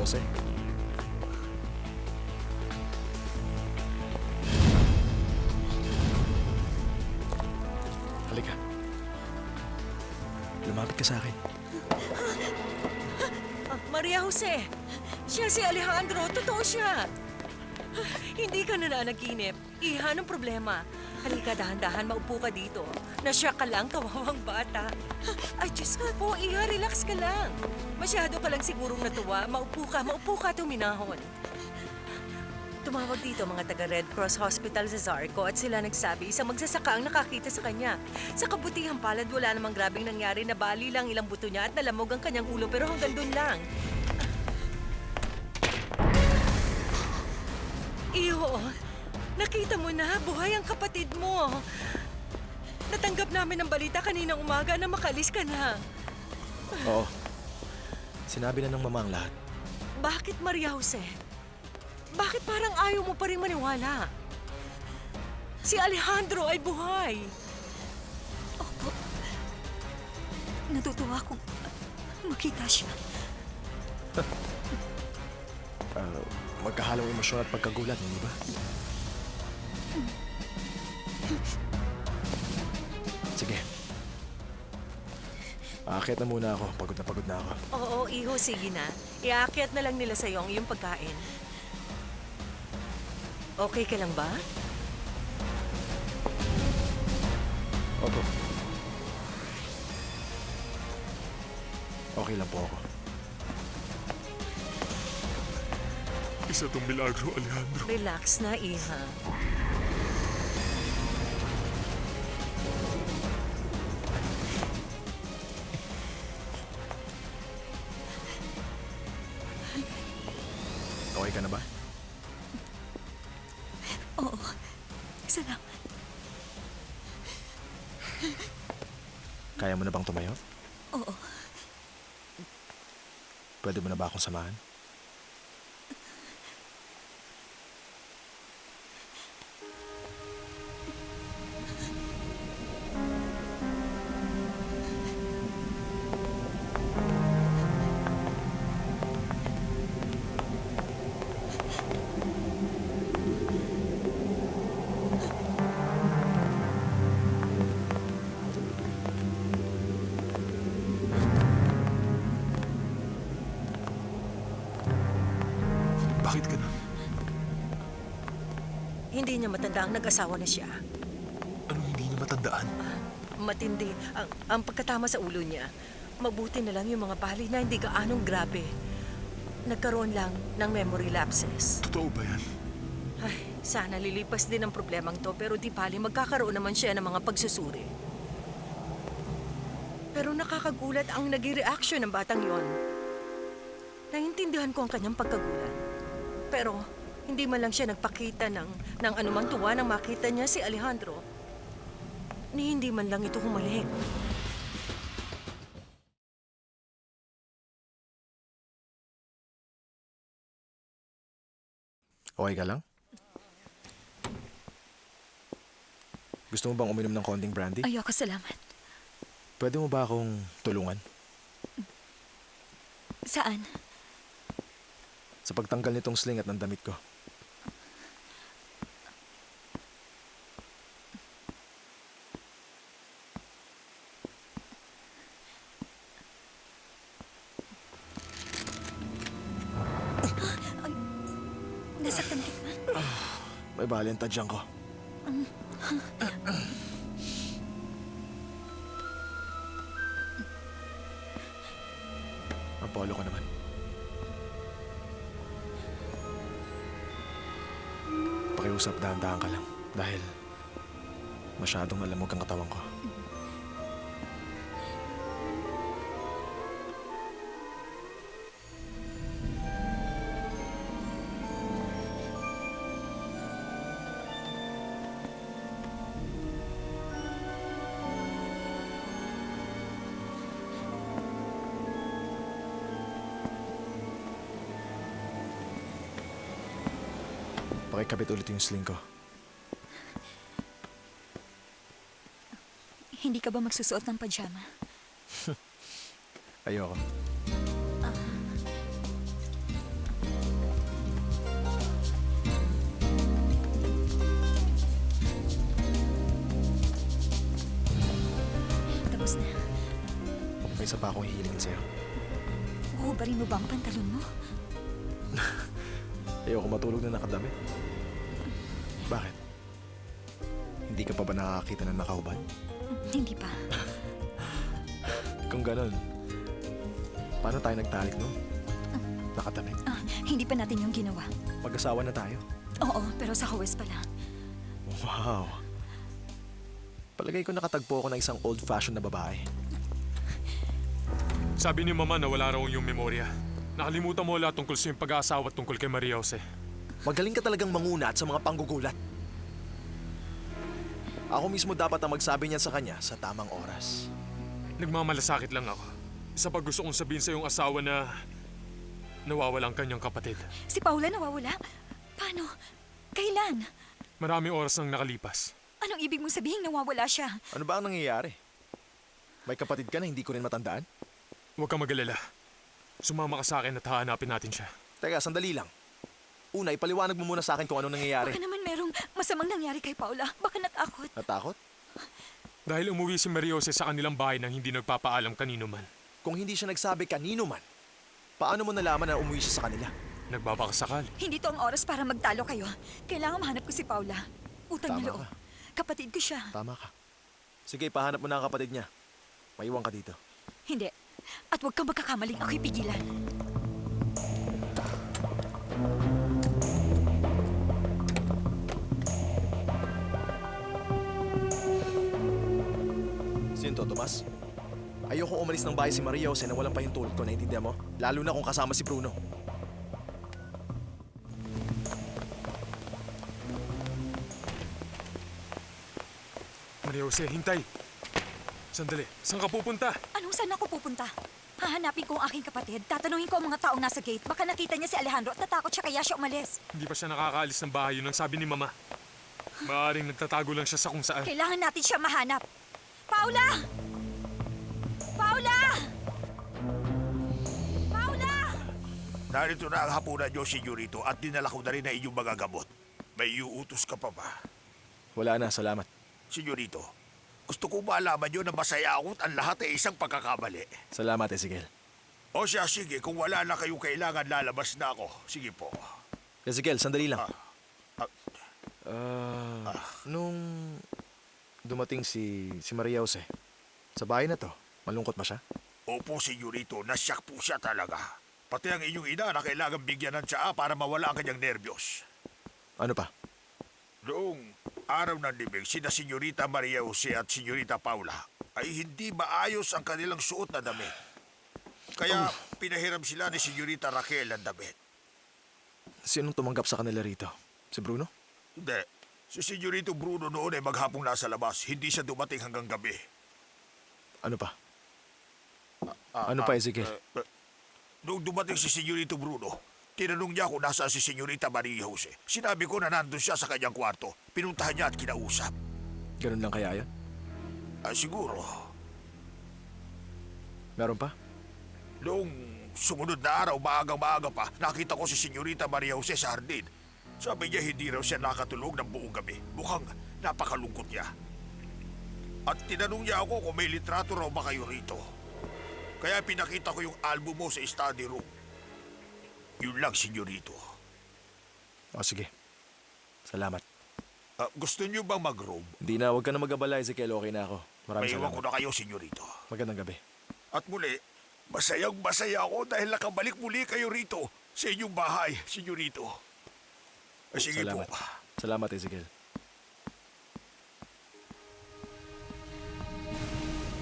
Jose. Halika. Lumapit ka sa akin. Maria Jose, siya si Alejandro. Totoo siya. Hindi ka nananaginip. Iha, anong problema? Halika, dahan-dahan, maupo ka dito. Nasya ka lang, kawawang bata. Ay, Diyos ko po, Iha, relax ka lang. Masyado ka lang sigurong natuwa. Maupo ka, tuminahon. Tumawag dito mga taga-Red Cross Hospital sa Zarco at sila nagsabi isang magsasaka ang nakakita sa kanya. Sa kabutihang palad, wala namang grabeng nangyari, nabali lang ilang buto niya at nalamog ang kanyang ulo pero hanggang doon lang. Iho, nakita mo na, buhay ang kapatid mo. Natanggap namin ang balita kaninang umaga na makalis ka na. Oo. Sinabi na ng mama ang lahat. Bakit, Maria Jose? Bakit parang ayaw mo pa rin maniwala? Si Alejandro ay buhay. Opo. Natutuwa akong makita siya. Magkahalong emosyon at pagkagulat, hindi ba? Sige. Aakyat na muna ako. Pagod na ako. Oo, Iho, sige na. Iaakyat na lang nila sa'yo ang iyong pagkain. Okay ka lang ba? Opo. Okay lang po ako. Isa tong milagro, Alejandro. Relax na, Iha. Okay ka na ba? Oo. Salamat. Kaya mo na bang tumayo? Oo. Pwede mo na ba akong samahan? Bakit ka na? Hindi niya matanda ang nag-asawa na siya. Anong hindi niya matandaan? Matindi ang pagkatama sa ulo niya. Mabuti na lang yung mga bali na hindi gaanong grabe. Nagkaroon lang ng memory lapses. Totoo ba yan? Ay, sana lilipas din ang problemang to pero di bali magkakaroon naman siya ng mga pagsusuri. Pero nakakagulat ang naging reaction ng batang yon. Naintindihan ko ang kanyang pagkagulat. Pero hindi man lang siya nagpakita ng anumang tuwa nang makita niya si Alejandro. Ni hindi man lang ito humalik. Okay ka lang? Gusto mo bang uminom ng konting brandy? Ayoko, salamat. Pwede mo ba akong tulungan? Saan? Sa pagtanggal nitong sling at ng damit ko. Nasaktan ka ba? May bali ang tadyang ko. Ang polo ko naman. Pakiusap, dahan-dahan ka lang. Dahil masyadong malamog ang katawan ko. Pakikabit ulit yung sling ko. Hindi ka ba magsusuot ng pajama? Ayoko. may isa pa akong hihilingin sa'yo. Uhubarin mo ba ang pantalon mo? Ayoko matulog na nakadami. Bakit? Hindi ka pa ba nakakita ng nakahubad? Hindi pa. Kung ganon, paano tayo nagtalik, no? Nakadami. Hindi pa natin yung ginawa. Mag-asawa na tayo. Oo, pero sa Huwes pala. Wow. Palagay ko nakatagpo ako ng isang old-fashioned na babae. Sabi ni Mama na wala raw yung memorya. Nakalimutan mo lahat tungkol sa yung pag-aasawa at tungkol kay Maria Jose. Magaling ka talagang mangunat sa mga panggugulat. Ako mismo dapat ang magsabi niyan sa kanya sa tamang oras. Nagmamalasakit lang ako. Isa pa gusto kong sabihin sa yung asawa na nawawala ang kanyang kapatid. Si Paula nawawala? Paano? Kailan? Maraming oras nang nakalipas. Anong ibig mong sabihin nawawala siya? Ano ba ang nangyayari? May kapatid ka na hindi ko rin matandaan? Huwag kang mag-alala. Sumama ka sa akin at hahanapin natin siya. Teka, sandali lang. Una, ipaliwanag mo muna sa akin kung anong nangyayari. Baka naman merong masamang nangyari kay Paula. Baka natakot. Natakot? Dahil umuwi si Maria Jose sa kanilang bahay nang hindi nagpapaalam kanino man. Kung hindi siya nagsabi kanino man, paano mo nalaman na umuwi siya sa kanila? Nagbabakasakali. Hindi to ang oras para magtalo kayo. Kailangan mahanap ko si Paula. Utang Tama na loob. ka. Kapatid ko siya. Tama ka. Sige, pahanap mo na ang kapatid niya. Maiwan ka dito. Hindi. At huwag kang magkakamaling ako'y pigilan. Sino to, Tomas? Ayokong umalis ng bahay si Maria Jose na walang pahintulot ko, naiintindihan mo? Lalo na kung kasama si Bruno. Maria Jose, hintay! Sandali, saan ka pupunta? Anong saan ako pupunta? Hahanapin ko ang aking kapatid. Tatanungin ko ang mga taong nasa gate. Baka nakita niya si Alejandro at natakot siya kaya siya umalis. Hindi pa siya nakakaalis ng bahay, yun ang sabi ni Mama. Maaaring nagtatago lang siya sa kung saan. Kailangan natin siya mahanap. Paula! Paula! Paula! Narito na ang hapunan niyo, senyorito, at dinala ko na rin na inyong mga gamot. May iuutos ka pa ba? Wala na, salamat. Senyorito, gusto ko malaman niyo na masaya ako at ang lahat ay isang pagkakamali. Salamat, Ezekiel. O siya, sige, kung wala na kayong kailangan, lalabas na ako. Sige po. Ezekiel, sandali lang. Ah, Nung dumating si Maria Jose, sa bahay na to, malungkot ba siya? Opo, senyorito, nasyak po siya talaga. Pati ang inyong ina na kailangan bigyan ng tsaa para mawala ang kanyang nerbiyos. Ano pa? Noong araw ng libing, sina Senyorita Maria Jose at Senyorita Paula ay hindi maayos ang kanilang suot na damit. Kaya pinahiram sila ni Senyorita Raquel ang damit. Sinong tumanggap sa kanila rito? Si Bruno? Hindi. Si Senyorito Bruno noon ay maghapong nasa labas. Hindi siya dumating hanggang gabi. Ano pa? Ano pa, Ezekiel? Noong dumating si Senyorito Bruno, tinanong niya kung nasaan si Senyorita Maria Jose. Sinabi ko na nandun siya sa kanyang kwarto. Pinuntahan niya at kinausap. Ganun lang kaya yun? Siguro. Meron pa? Noong sumunod na araw, maagang-maaga pa, nakita ko si Senyorita Maria Jose sa hardin. Sabi niya hindi raw siya nakatulog ng buong gabi. Mukhang napakalungkot niya. At tinanong niya ako kung may litrato raw ba kayo rito. Kaya pinakita ko yung album mo sa study room. Yun lang, senyorito. O sige. Salamat. Gusto niyo bang mag-room? Hindi na, huwag ka na mag-abala, Ezekiel. Okay na ako. Maraming Maiwan ko salamat. na kayo, senyorito. Magandang gabi. At muli, masayang-masaya ako dahil nakabalik muli kayo rito sa inyong bahay, senyorito. Sige Salamat. po. Salamat, Ezekiel.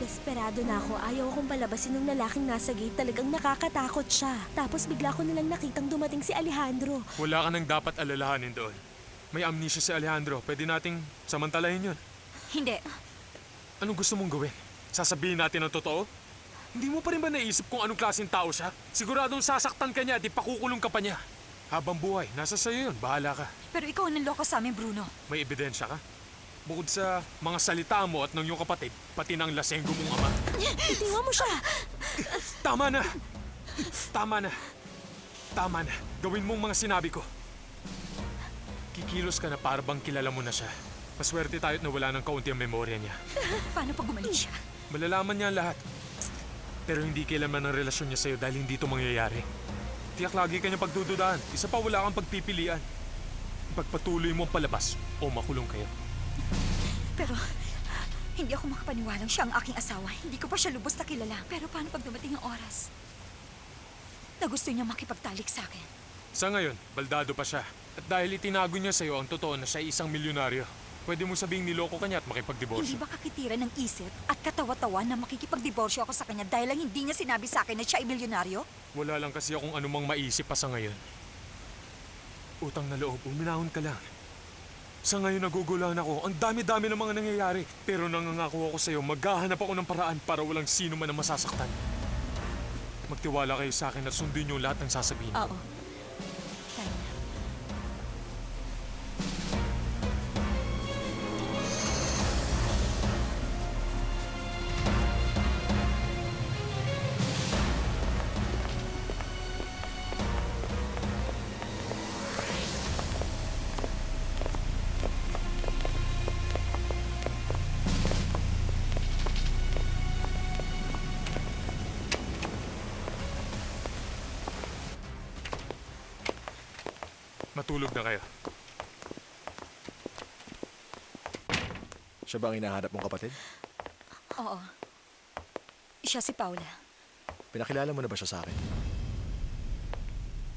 Desperado na ako. Ayaw akong palabasin ng lalaking nasa gate. Talagang nakakatakot siya. Tapos bigla ko nilang nakitang dumating si Alejandro. Wala ka nang dapat alalahanin doon. May amnesia si Alejandro. Pwede nating samantalahin yun. Hindi. Anong gusto mong gawin? Sasabihin natin ang totoo? Hindi mo pa rin ba naisip kung anong klaseng tao siya? Siguradong sasaktan ka niya at ipakukulong ka pa niya. Habang buhay, nasa sayo yun. Bahala ka. Pero ikaw ang nanloko sa amin, Bruno. May ebidensya ka? Bukod sa mga salita mo at ng iyong kapatid, pati ng lasenggo mong ama. Tingnan mo siya! Tama na! Tama na! Tama na. Gawin mong mga sinabi ko. Kikilos ka na para bang kilala mo na siya. Maswerte tayo't nawala ng kaunti ang memorya niya. Paano pag gumaling siya? Malalaman niya ang lahat. Pero hindi kailanman ang relasyon niya sa'yo dahil hindi ito mangyayari. Tiyak lagi kanyang pagdududaan. Isa pa wala kang pagpipilian. Ipagpatuloy mo ang palabas o makulong kayo. Pero, hindi ako makapaniwalang siya ang aking asawa. Hindi ko pa siya lubos na kilala. Pero paano pag dumating ang oras na gusto niya makipagtalik sa akin? Sa ngayon, baldado pa siya. At dahil itinago niya sa'yo ang totoo na siya ay isang milyonaryo, pwede mo sabing niloko ka niya at Hindi makipagdiborsyo. ba kakitira ng isip at katawa-tawa na makikipagdiborsyo ako sa kanya dahil lang hindi niya sinabi sa akin na siya ay milyonaryo? Wala lang kasi akong anumang maisip pa sa ngayon. Utang na loob, uminahon ka lang. Sa ngayon nagugulan ako. Ang dami-dami ng mga nangyayari. Pero nangangako ako sa'yo, maghahanap ako ng paraan para walang sino man ang masasaktan. Magtiwala kayo sa akin at sundin niyo lahat ng sasabihin ko. Oo. Tayo na. Matulog na kayo. Siya ba ang hinahanap mong kapatid? Oo. Siya si Paula. Pinakilala mo na ba siya sa akin?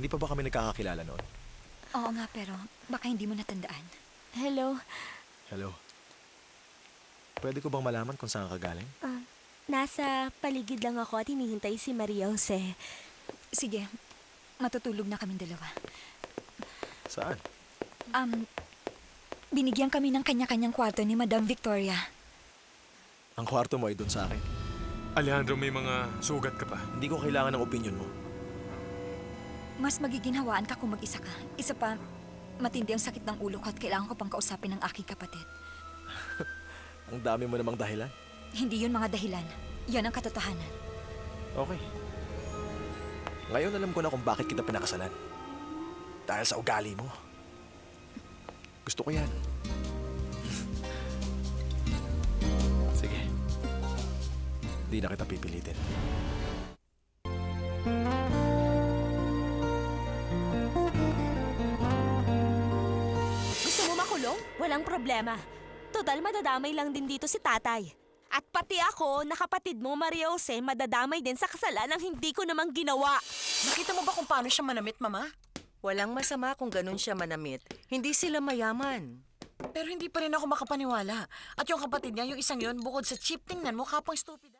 Hindi pa ba kami nagkakakilala noon? Oo nga, pero baka hindi mo natandaan. Hello. Hello? Pwede ko bang malaman kung saan ka galing? Nasa paligid lang ako at hinihintay si Maria Jose. Sige, matutulog na kaming dalawa. Saan? Binigyan kami ng kanya-kanyang kwarto ni Madam Victoria. Ang kwarto mo ay doon sa akin. Alejandro, may mga sugat ka pa. Hindi ko kailangan ng opinion mo. Mas magiginhawaan ka kung mag-isa ka. Isa pa, matindi ang sakit ng ulo ko at kailangan ko pang kausapin ng aking kapatid. Ang dami mo namang dahilan. Hindi yun mga dahilan. Yan ang katotohanan. Okay. Ngayon alam ko na kung bakit kita pinakasalan. Dahil sa ugali mo. Gusto ko yan. Sige. Hindi na kita pipilitin. Gusto mo makulong? Walang problema. Total, madadamay lang din dito si tatay. At pati ako, na kapatid mo, Maria Jose, madadamay din sa kasalanang hindi ko namang ginawa. Nakita mo ba kung paano siya manamit, Mama? Walang masama kung ganun siya manamit. Hindi sila mayaman. Pero hindi pa rin ako makapaniwala. At yung kapatid niya, yung isang yon, bukod sa cheap, tingnan mo, kapang stupid.